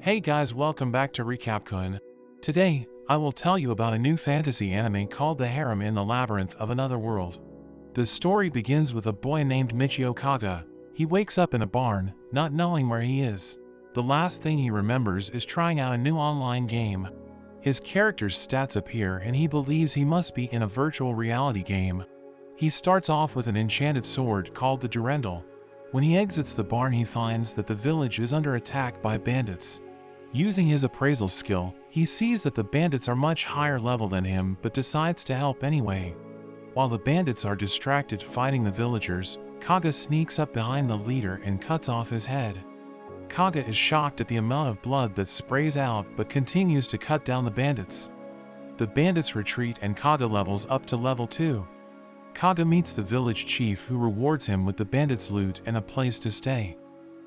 Hey guys, welcome back to Recap. Today, I will tell you about a new fantasy anime called The Harem in the Labyrinth of Another World. The story begins with a boy named Michio Kaga. He wakes up in a barn, not knowing where he is. The last thing he remembers is trying out a new online game. His character's stats appear and he believes he must be in a virtual reality game. He starts off with an enchanted sword called the Durendal. When he exits the barn, he finds that the village is under attack by bandits. Using his appraisal skill, he sees that the bandits are much higher level than him but decides to help anyway. While the bandits are distracted fighting the villagers, Kaga sneaks up behind the leader and cuts off his head. Kaga is shocked at the amount of blood that sprays out but continues to cut down the bandits. The bandits retreat and Kaga levels up to level 2. Kaga meets the village chief who rewards him with the bandits' loot and a place to stay.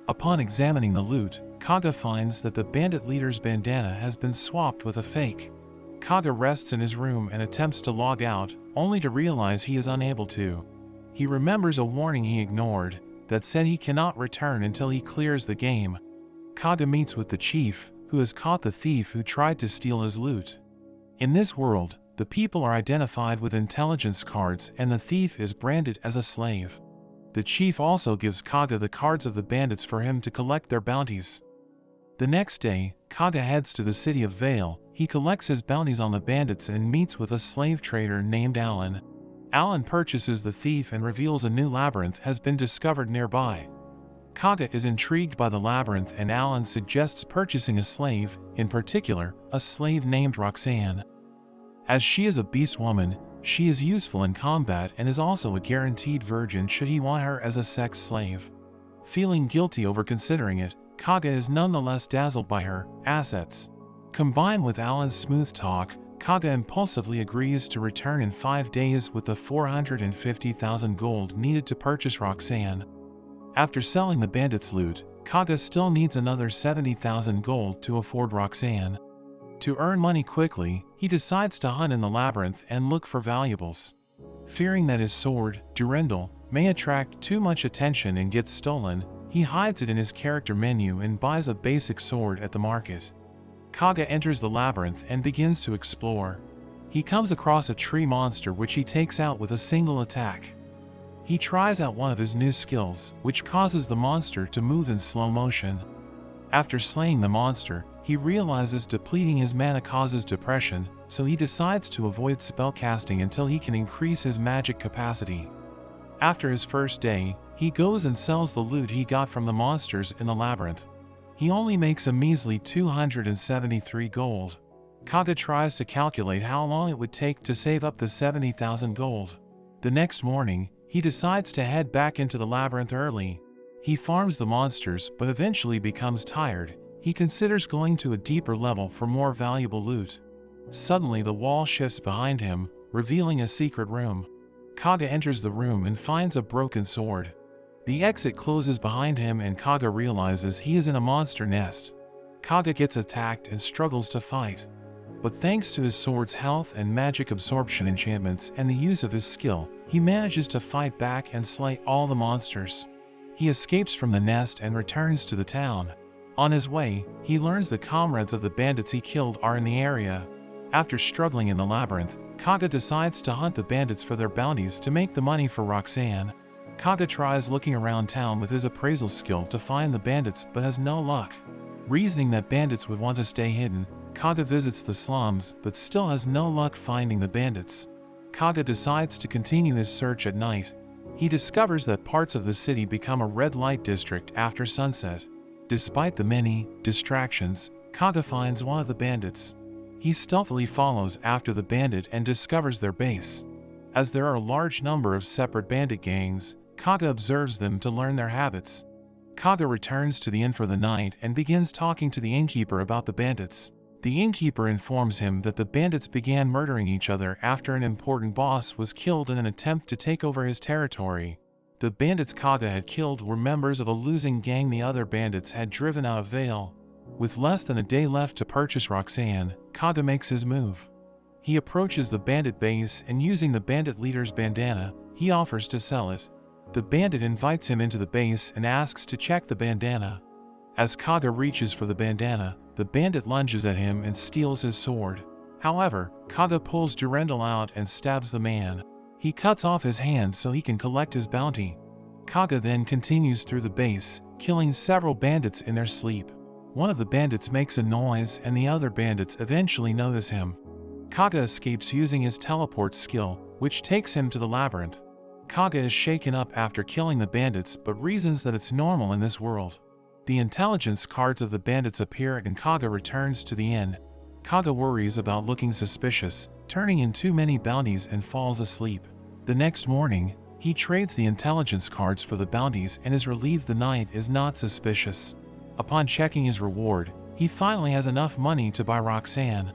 Upon examining the loot, Kaga finds that the bandit leader's bandana has been swapped with a fake. Kaga rests in his room and attempts to log out, only to realize he is unable to. He remembers a warning he ignored that said he cannot return until he clears the game. Kaga meets with the chief, who has caught the thief who tried to steal his loot. In this world, the people are identified with intelligence cards and the thief is branded as a slave. The chief also gives Kaga the cards of the bandits for him to collect their bounties. The next day, Kaga heads to the city of Vale. He collects his bounties on the bandits and meets with a slave trader named Alan. Alan purchases the thief and reveals a new labyrinth has been discovered nearby. Kaga is intrigued by the labyrinth and Alan suggests purchasing a slave, in particular, a slave named Roxanne. As she is a beast woman, she is useful in combat and is also a guaranteed virgin should he want her as a sex slave. Feeling guilty over considering it, Kaga is nonetheless dazzled by her assets. Combined with Alan's smooth talk, Kaga impulsively agrees to return in 5 days with the 450,000 gold needed to purchase Roxanne. After selling the bandits' loot, Kaga still needs another 70,000 gold to afford Roxanne. To earn money quickly, he decides to hunt in the labyrinth and look for valuables. Fearing that his sword, Durendal, may attract too much attention and get stolen, he hides it in his character menu and buys a basic sword at the market. Kaga enters the labyrinth and begins to explore. He comes across a tree monster which he takes out with a single attack. He tries out one of his new skills, which causes the monster to move in slow motion. After slaying the monster, he realizes depleting his mana causes depression, so he decides to avoid spellcasting until he can increase his magic capacity. After his first day, he goes and sells the loot he got from the monsters in the labyrinth. He only makes a measly 273 gold. Kaga tries to calculate how long it would take to save up the 70,000 gold. The next morning, he decides to head back into the labyrinth early. He farms the monsters but eventually becomes tired. He considers going to a deeper level for more valuable loot. Suddenly the wall shifts behind him, revealing a secret room. Kaga enters the room and finds a broken sword. The exit closes behind him and Kaga realizes he is in a monster nest. Kaga gets attacked and struggles to fight. But thanks to his sword's health and magic absorption enchantments and the use of his skill, he manages to fight back and slay all the monsters. He escapes from the nest and returns to the town. On his way, he learns the comrades of the bandits he killed are in the area. After struggling in the labyrinth, Kaga decides to hunt the bandits for their bounties to make the money for Roxanne. Kaga tries looking around town with his appraisal skill to find the bandits but has no luck. Reasoning that bandits would want to stay hidden, Kaga visits the slums but still has no luck finding the bandits. Kaga decides to continue his search at night. He discovers that parts of the city become a red light district after sunset. Despite the many distractions, Kaga finds one of the bandits. He stealthily follows after the bandit and discovers their base. As there are a large number of separate bandit gangs, Kaga observes them to learn their habits. Kaga returns to the inn for the night and begins talking to the innkeeper about the bandits. The innkeeper informs him that the bandits began murdering each other after an important boss was killed in an attempt to take over his territory. The bandits Kaga had killed were members of a losing gang the other bandits had driven out of Vale. With less than a day left to purchase Roxanne, Kaga makes his move. He approaches the bandit base and using the bandit leader's bandana, he offers to sell it. The bandit invites him into the base and asks to check the bandana. As Kaga reaches for the bandana, the bandit lunges at him and steals his sword. However, Kaga pulls Durendal out and stabs the man. He cuts off his hand so he can collect his bounty. Kaga then continues through the base, killing several bandits in their sleep. One of the bandits makes a noise and the other bandits eventually notice him. Kaga escapes using his teleport skill, which takes him to the labyrinth. Kaga is shaken up after killing the bandits but reasons that it's normal in this world. The intelligence cards of the bandits appear and Kaga returns to the inn. Kaga worries about looking suspicious, turning in too many bounties and falls asleep. The next morning, he trades the intelligence cards for the bounties and is relieved the knight is not suspicious. Upon checking his reward, he finally has enough money to buy Roxanne.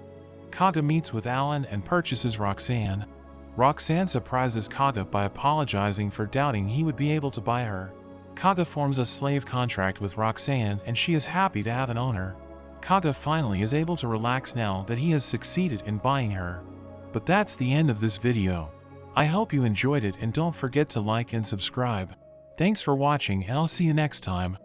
Kaga meets with Alan and purchases Roxanne. Roxanne surprises Kaga by apologizing for doubting he would be able to buy her. Kaga forms a slave contract with Roxanne and she is happy to have an owner. Kaga finally is able to relax now that he has succeeded in buying her. But that's the end of this video. I hope you enjoyed it and don't forget to like and subscribe. Thanks for watching and I'll see you next time.